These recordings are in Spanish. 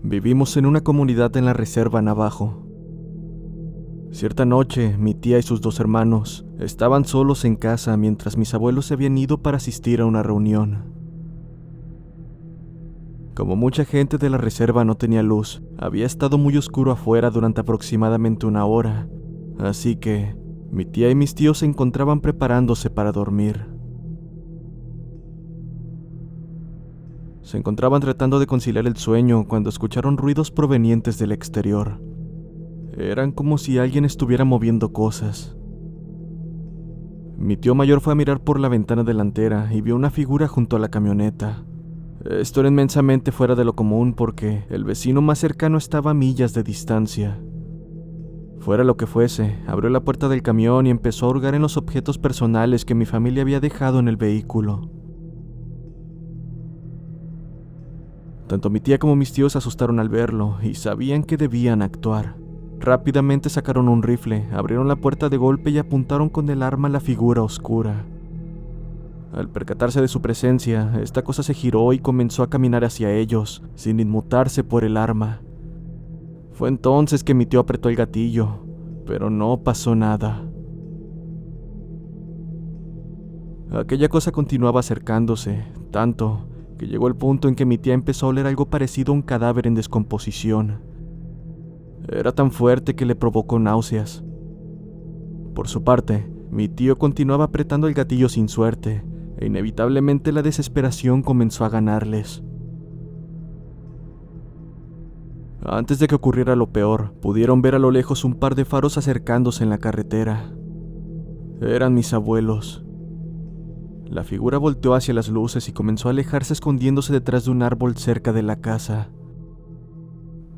Vivimos en una comunidad en la reserva Navajo. Cierta noche, mi tía y sus 2 hermanos estaban solos en casa mientras mis abuelos se habían ido para asistir a una reunión. Como mucha gente de la reserva no tenía luz, había estado muy oscuro afuera durante aproximadamente 1 hora, así que mi tía y mis tíos se encontraban preparándose para dormir. Se encontraban tratando de conciliar el sueño cuando escucharon ruidos provenientes del exterior. Eran como si alguien estuviera moviendo cosas. Mi tío mayor fue a mirar por la ventana delantera y vio una figura junto a la camioneta. Esto era inmensamente fuera de lo común porque el vecino más cercano estaba a millas de distancia. Fuera lo que fuese, abrió la puerta del camión y empezó a hurgar en los objetos personales que mi familia había dejado en el vehículo. Tanto mi tía como mis tíos se asustaron al verlo y sabían que debían actuar. Rápidamente sacaron un rifle, abrieron la puerta de golpe y apuntaron con el arma a la figura oscura. Al percatarse de su presencia, esta cosa se giró y comenzó a caminar hacia ellos, sin inmutarse por el arma. Fue entonces que mi tío apretó el gatillo, pero no pasó nada. Aquella cosa continuaba acercándose, tanto que llegó el punto en que mi tía empezó a oler algo parecido a un cadáver en descomposición. Era tan fuerte que le provocó náuseas. Por su parte, mi tío continuaba apretando el gatillo sin suerte, e inevitablemente la desesperación comenzó a ganarles. Antes de que ocurriera lo peor, pudieron ver a lo lejos un par de faros acercándose en la carretera. Eran mis abuelos. La figura volteó hacia las luces y comenzó a alejarse escondiéndose detrás de un árbol cerca de la casa.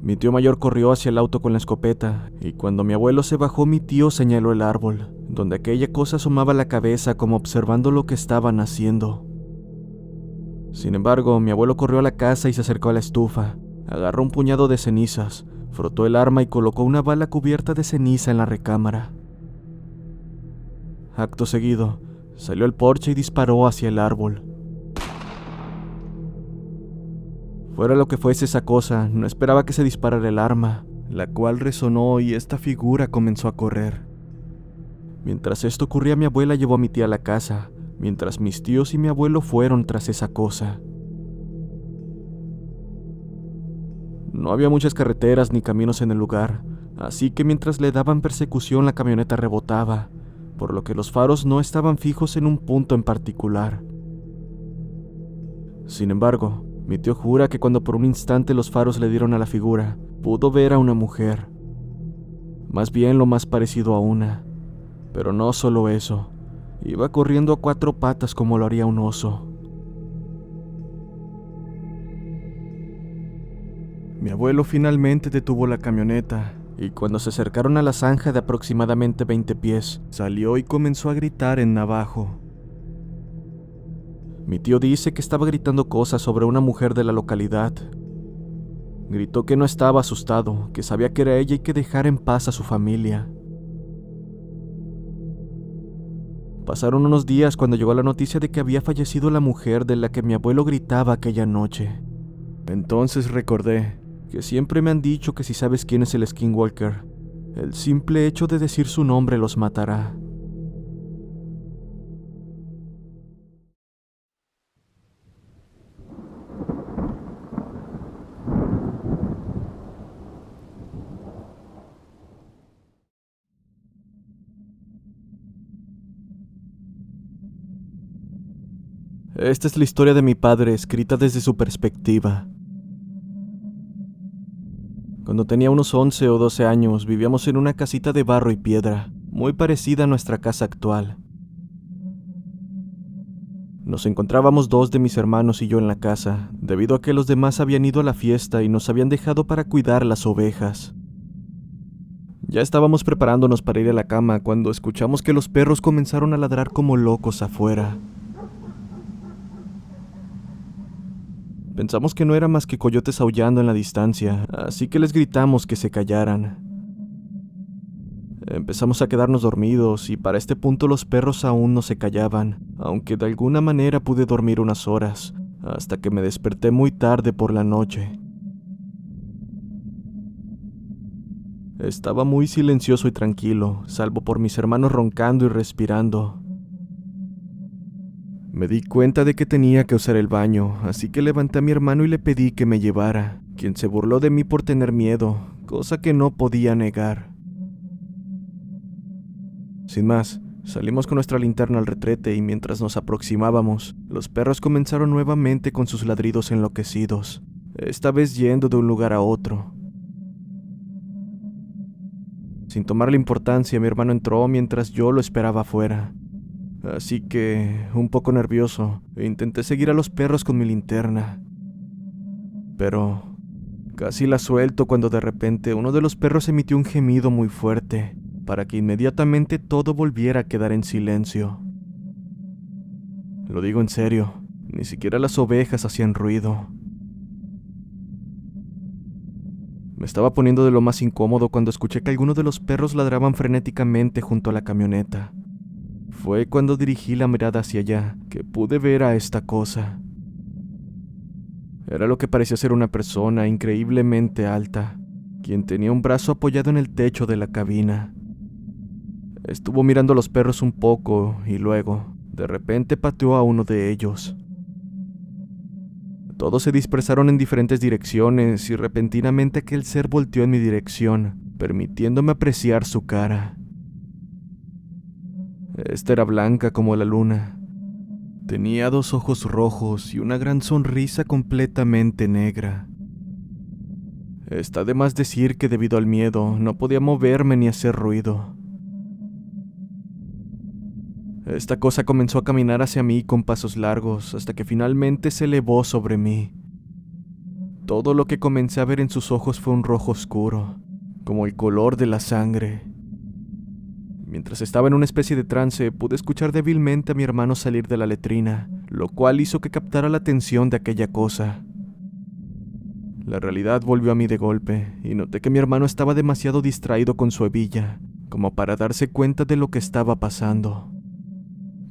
Mi tío mayor corrió hacia el auto con la escopeta, y cuando mi abuelo se bajó, mi tío señaló el árbol, donde aquella cosa asomaba la cabeza como observando lo que estaban haciendo. Sin embargo, mi abuelo corrió a la casa y se acercó a la estufa, agarró un puñado de cenizas, frotó el arma y colocó una bala cubierta de ceniza en la recámara. Acto seguido, salió al porche y disparó hacia el árbol. Fuera lo que fuese esa cosa, no esperaba que se disparara el arma, la cual resonó y esta figura comenzó a correr. Mientras esto ocurría, mi abuela llevó a mi tía a la casa, mientras mis tíos y mi abuelo fueron tras esa cosa. No había muchas carreteras ni caminos en el lugar, así que mientras le daban persecución la camioneta rebotaba, por lo que los faros no estaban fijos en un punto en particular. Sin embargo, mi tío jura que cuando por un instante los faros le dieron a la figura, pudo ver a una mujer. Más bien lo más parecido a una. Pero no solo eso, iba corriendo a 4 patas como lo haría un oso. Mi abuelo finalmente detuvo la camioneta, y cuando se acercaron a la zanja de aproximadamente 20 pies, salió y comenzó a gritar en navajo. Mi tío dice que estaba gritando cosas sobre una mujer de la localidad. Gritó que no estaba asustado, que sabía que era ella y que dejara en paz a su familia. Pasaron unos días cuando llegó la noticia de que había fallecido la mujer de la que mi abuelo gritaba aquella noche. Entonces recordé que siempre me han dicho que si sabes quién es el Skinwalker, el simple hecho de decir su nombre los matará. Esta es la historia de mi padre, escrita desde su perspectiva. Cuando tenía unos 11 o 12 años, vivíamos en una casita de barro y piedra, muy parecida a nuestra casa actual. Nos encontrábamos 2 de mis hermanos y yo en la casa, debido a que los demás habían ido a la fiesta y nos habían dejado para cuidar las ovejas. Ya estábamos preparándonos para ir a la cama cuando escuchamos que los perros comenzaron a ladrar como locos afuera. Pensamos que no era más que coyotes aullando en la distancia, así que les gritamos que se callaran. Empezamos a quedarnos dormidos y para este punto los perros aún no se callaban, aunque de alguna manera pude dormir unas horas, hasta que me desperté muy tarde por la noche. Estaba muy silencioso y tranquilo, salvo por mis hermanos roncando y respirando. Me di cuenta de que tenía que usar el baño, así que levanté a mi hermano y le pedí que me llevara, quien se burló de mí por tener miedo, cosa que no podía negar. Sin más, salimos con nuestra linterna al retrete y mientras nos aproximábamos, los perros comenzaron nuevamente con sus ladridos enloquecidos, esta vez yendo de un lugar a otro. Sin tomarle importancia, mi hermano entró mientras yo lo esperaba afuera. Así que, un poco nervioso, intenté seguir a los perros con mi linterna. Pero casi la suelto cuando de repente uno de los perros emitió un gemido muy fuerte, para que inmediatamente todo volviera a quedar en silencio. Lo digo en serio, ni siquiera las ovejas hacían ruido. Me estaba poniendo de lo más incómodo cuando escuché que algunos de los perros ladraban frenéticamente junto a la camioneta. Fue cuando dirigí la mirada hacia allá que pude ver a esta cosa. Era lo que parecía ser una persona increíblemente alta, quien tenía un brazo apoyado en el techo de la cabina. Estuvo mirando a los perros un poco y luego, de repente, pateó a uno de ellos. Todos se dispersaron en diferentes direcciones y repentinamente aquel ser volteó en mi dirección, permitiéndome apreciar su cara. Esta era blanca como la luna. Tenía 2 ojos rojos y una gran sonrisa completamente negra. Está de más decir que debido al miedo no podía moverme ni hacer ruido. Esta cosa comenzó a caminar hacia mí con pasos largos hasta que finalmente se elevó sobre mí. Todo lo que comencé a ver en sus ojos fue un rojo oscuro, como el color de la sangre. Mientras estaba en una especie de trance, pude escuchar débilmente a mi hermano salir de la letrina, lo cual hizo que captara la atención de aquella cosa. La realidad volvió a mí de golpe, y noté que mi hermano estaba demasiado distraído con su hebilla, como para darse cuenta de lo que estaba pasando.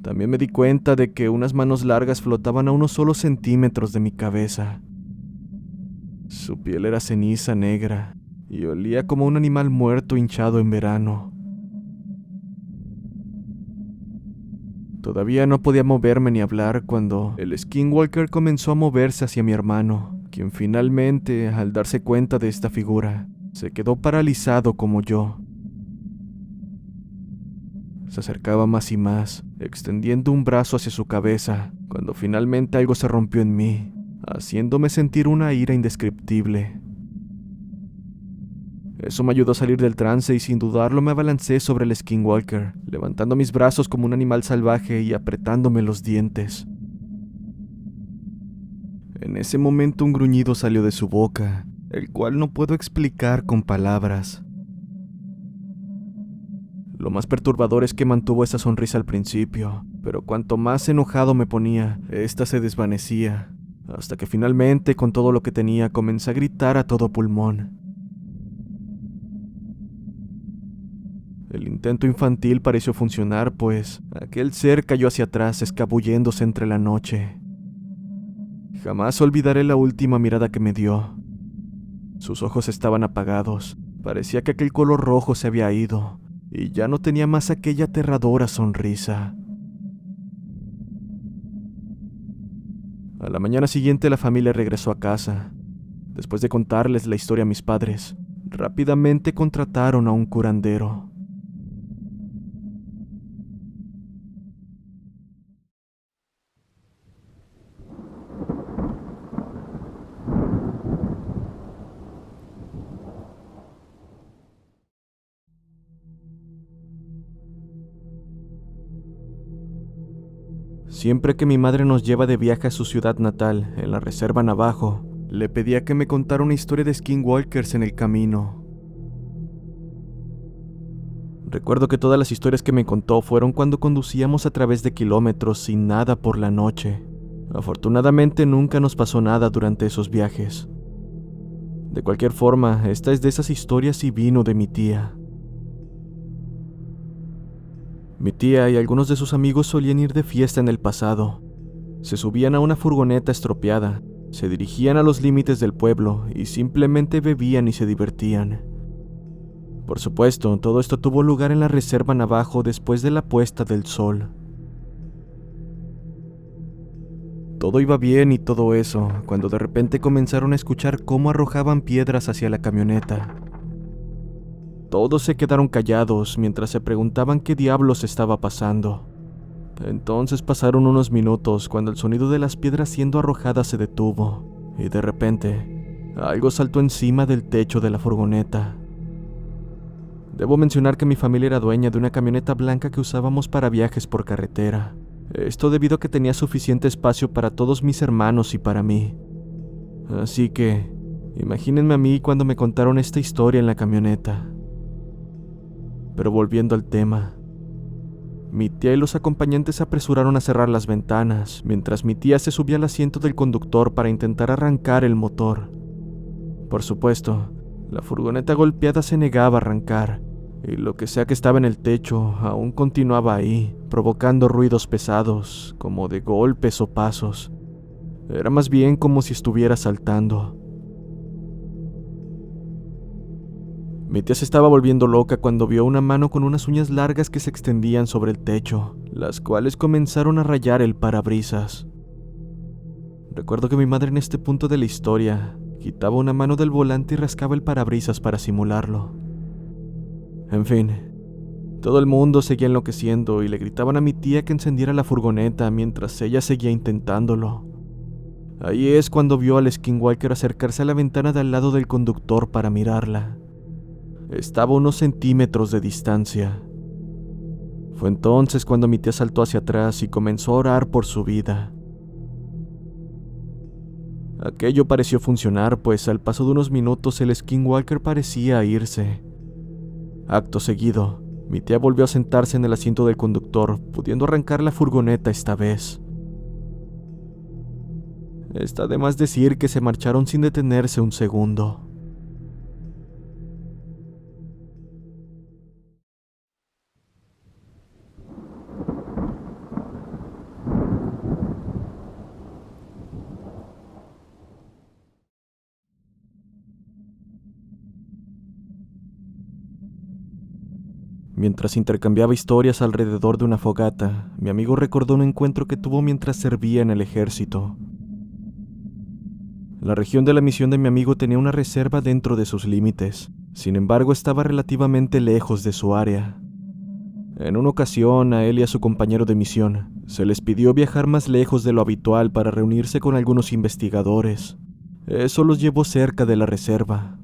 También me di cuenta de que unas manos largas flotaban a unos solos centímetros de mi cabeza. Su piel era ceniza negra, y olía como un animal muerto hinchado en verano. Todavía no podía moverme ni hablar cuando el Skinwalker comenzó a moverse hacia mi hermano, quien finalmente, al darse cuenta de esta figura, se quedó paralizado como yo. Se acercaba más y más, extendiendo un brazo hacia su cabeza, cuando finalmente algo se rompió en mí, haciéndome sentir una ira indescriptible. Eso me ayudó a salir del trance y sin dudarlo me abalancé sobre el Skinwalker, levantando mis brazos como un animal salvaje y apretándome los dientes. En ese momento un gruñido salió de su boca, el cual no puedo explicar con palabras. Lo más perturbador es que mantuvo esa sonrisa al principio, pero cuanto más enojado me ponía, esta se desvanecía, hasta que finalmente, con todo lo que tenía, comencé a gritar a todo pulmón. El intento infantil pareció funcionar, pues aquel ser cayó hacia atrás, escabulléndose entre la noche. Jamás olvidaré la última mirada que me dio. Sus ojos estaban apagados, parecía que aquel color rojo se había ido, y ya no tenía más aquella aterradora sonrisa. A la mañana siguiente la familia regresó a casa. Después de contarles la historia a mis padres, rápidamente contrataron a un curandero. Siempre que mi madre nos lleva de viaje a su ciudad natal, en la reserva Navajo, le pedía que me contara una historia de skinwalkers en el camino. Recuerdo que todas las historias que me contó fueron cuando conducíamos a través de kilómetros sin nada por la noche. Afortunadamente nunca nos pasó nada durante esos viajes. De cualquier forma, esta es de esas historias y vino de mi tía. Mi tía y algunos de sus amigos solían ir de fiesta en el pasado. Se subían a una furgoneta estropeada, se dirigían a los límites del pueblo y simplemente bebían y se divertían. Por supuesto, todo esto tuvo lugar en la reserva Navajo después de la puesta del sol. Todo iba bien y todo eso, cuando de repente comenzaron a escuchar cómo arrojaban piedras hacia la camioneta. Todos se quedaron callados mientras se preguntaban qué diablos estaba pasando. Entonces pasaron unos minutos cuando el sonido de las piedras siendo arrojadas se detuvo, y de repente, algo saltó encima del techo de la furgoneta. Debo mencionar que mi familia era dueña de una camioneta blanca que usábamos para viajes por carretera. Esto debido a que tenía suficiente espacio para todos mis hermanos y para mí. Así que, imagínense a mí cuando me contaron esta historia en la camioneta. Pero volviendo al tema, mi tía y los acompañantes se apresuraron a cerrar las ventanas, mientras mi tía se subía al asiento del conductor para intentar arrancar el motor. Por supuesto, la furgoneta golpeada se negaba a arrancar, y lo que sea que estaba en el techo aún continuaba ahí, provocando ruidos pesados, como de golpes o pasos. Era más bien como si estuviera saltando. Mi tía se estaba volviendo loca cuando vio una mano con unas uñas largas que se extendían sobre el techo, las cuales comenzaron a rayar el parabrisas. Recuerdo que mi madre en este punto de la historia quitaba una mano del volante y rascaba el parabrisas para simularlo. En fin, todo el mundo seguía enloqueciendo y le gritaban a mi tía que encendiera la furgoneta mientras ella seguía intentándolo. Ahí es cuando vio al skinwalker acercarse a la ventana de al lado del conductor para mirarla. Estaba a unos centímetros de distancia. Fue entonces cuando mi tía saltó hacia atrás y comenzó a orar por su vida. Aquello pareció funcionar, pues al paso de unos minutos el skinwalker parecía irse. Acto seguido, mi tía volvió a sentarse en el asiento del conductor, pudiendo arrancar la furgoneta esta vez. Está de más decir que se marcharon sin detenerse un segundo. Mientras intercambiaba historias alrededor de una fogata, mi amigo recordó un encuentro que tuvo mientras servía en el ejército. La región de la misión de mi amigo tenía una reserva dentro de sus límites, sin embargo estaba relativamente lejos de su área. En una ocasión, a él y a su compañero de misión se les pidió viajar más lejos de lo habitual para reunirse con algunos investigadores. Eso los llevó cerca de la reserva.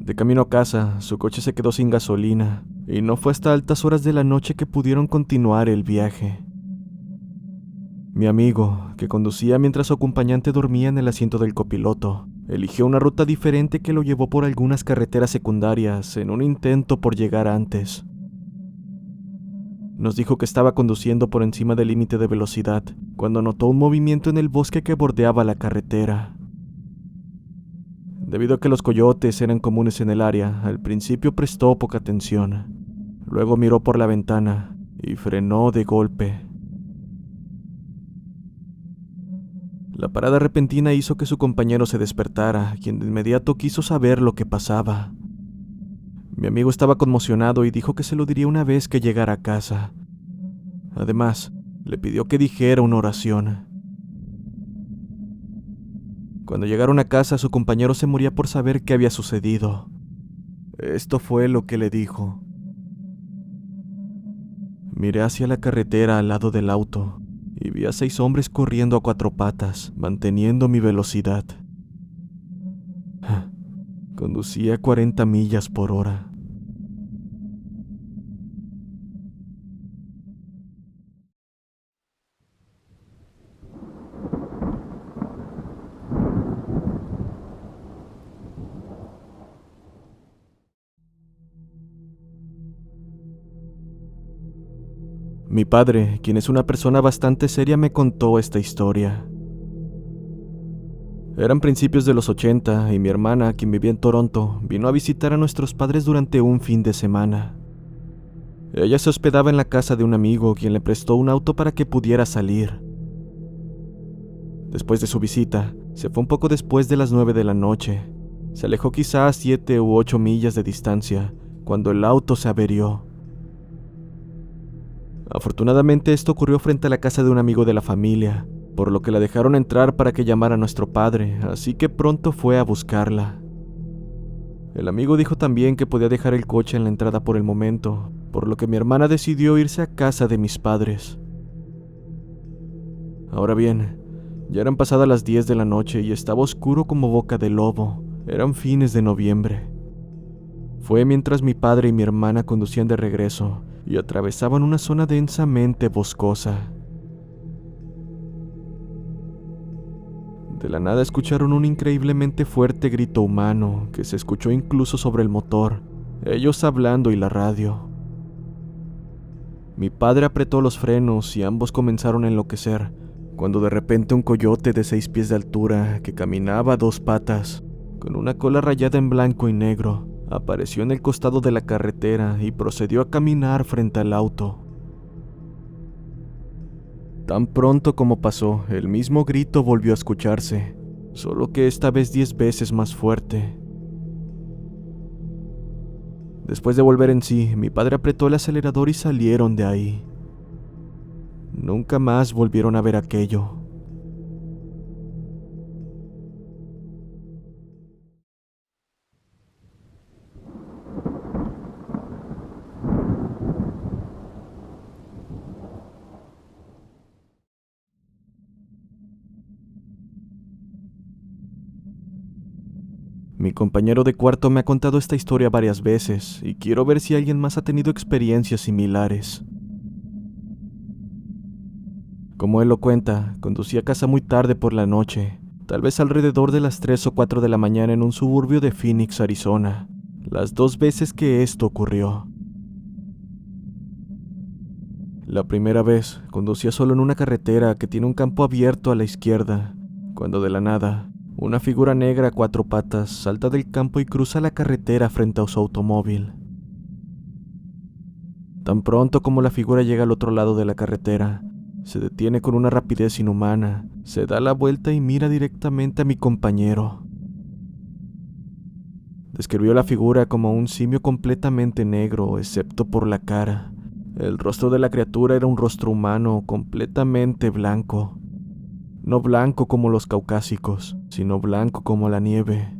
De camino a casa, su coche se quedó sin gasolina, y no fue hasta altas horas de la noche que pudieron continuar el viaje. Mi amigo, que conducía mientras su acompañante dormía en el asiento del copiloto, eligió una ruta diferente que lo llevó por algunas carreteras secundarias en un intento por llegar antes. Nos dijo que estaba conduciendo por encima del límite de velocidad, cuando notó un movimiento en el bosque que bordeaba la carretera. Debido a que los coyotes eran comunes en el área, al principio prestó poca atención. Luego miró por la ventana y frenó de golpe. La parada repentina hizo que su compañero se despertara, quien de inmediato quiso saber lo que pasaba. Mi amigo estaba conmocionado y dijo que se lo diría una vez que llegara a casa. Además, le pidió que dijera una oración. Cuando llegaron a casa, su compañero se moría por saber qué había sucedido. Esto fue lo que le dijo. Miré hacia la carretera al lado del auto y vi a 6 hombres corriendo a 4 patas, manteniendo mi velocidad. Conducía a 40 millas por hora. Mi padre, quien es una persona bastante seria, me contó esta historia. Eran principios de los 80 y mi hermana, quien vivía en Toronto, vino a visitar a nuestros padres durante un fin de semana. Ella se hospedaba en la casa de un amigo, quien le prestó un auto para que pudiera salir. Después de su visita, se fue un poco después de las 9 de la noche. Se alejó quizá a 7 u 8 millas de distancia, cuando el auto se averió. Afortunadamente esto ocurrió frente a la casa de un amigo de la familia, por lo que la dejaron entrar para que llamara a nuestro padre, así que pronto fue a buscarla. El amigo dijo también que podía dejar el coche en la entrada por el momento, por lo que mi hermana decidió irse a casa de mis padres. Ahora bien, ya eran pasadas las 10 de la noche y estaba oscuro como boca de lobo. Eran fines de noviembre. Fue mientras mi padre y mi hermana conducían de regreso y atravesaban una zona densamente boscosa. De la nada escucharon un increíblemente fuerte grito humano que se escuchó incluso sobre el motor, ellos hablando y la radio. Mi padre apretó los frenos y ambos comenzaron a enloquecer, cuando de repente un coyote de 6 pies de altura, que caminaba a 2 patas, con una cola rayada en blanco y negro, apareció en el costado de la carretera y procedió a caminar frente al auto. Tan pronto como pasó, el mismo grito volvió a escucharse, solo que esta vez 10 veces más fuerte. Después de volver en sí, mi padre apretó el acelerador y salieron de ahí. Nunca más volvieron a ver aquello. Mi compañero de cuarto me ha contado esta historia varias veces y quiero ver si alguien más ha tenido experiencias similares. Como él lo cuenta, conducía a casa muy tarde por la noche, tal vez alrededor de las 3 o 4 de la mañana en un suburbio de Phoenix, Arizona, las 2 veces que esto ocurrió. La primera vez, conducía solo en una carretera que tiene un campo abierto a la izquierda, cuando de la nada, una figura negra a 4 patas salta del campo y cruza la carretera frente a su automóvil. Tan pronto como la figura llega al otro lado de la carretera, se detiene con una rapidez inhumana, se da la vuelta y mira directamente a mi compañero. Describió la figura como un simio completamente negro, excepto por la cara. El rostro de la criatura era un rostro humano completamente blanco. No blanco como los caucásicos, sino blanco como la nieve.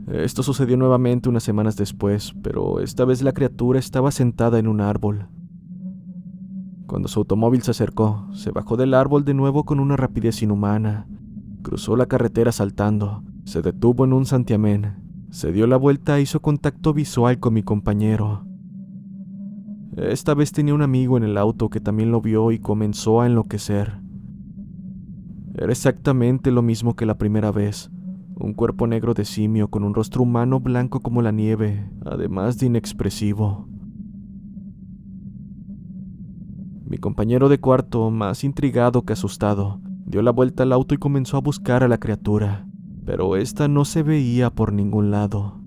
Esto sucedió nuevamente unas semanas después, pero esta vez la criatura estaba sentada en un árbol. Cuando su automóvil se acercó, se bajó del árbol de nuevo con una rapidez inhumana. Cruzó la carretera saltando, se detuvo en un santiamén, se dio la vuelta e hizo contacto visual con mi compañero. Esta vez tenía un amigo en el auto que también lo vio y comenzó a enloquecer. Era exactamente lo mismo que la primera vez, un cuerpo negro de simio con un rostro humano blanco como la nieve, además de inexpresivo. Mi compañero de cuarto, más intrigado que asustado, dio la vuelta al auto y comenzó a buscar a la criatura, pero esta no se veía por ningún lado.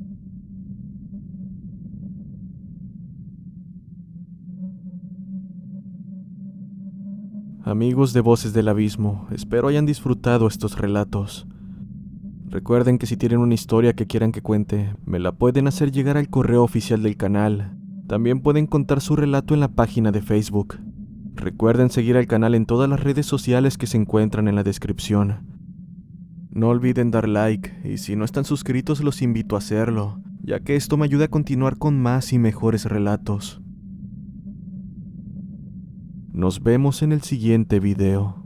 Amigos de Voces del Abismo, espero hayan disfrutado estos relatos. Recuerden que si tienen una historia que quieran que cuente, me la pueden hacer llegar al correo oficial del canal. También pueden contar su relato en la página de Facebook. Recuerden seguir al canal en todas las redes sociales que se encuentran en la descripción. No olviden dar like, y si no están suscritos los invito a hacerlo, ya que esto me ayuda a continuar con más y mejores relatos. Nos vemos en el siguiente video.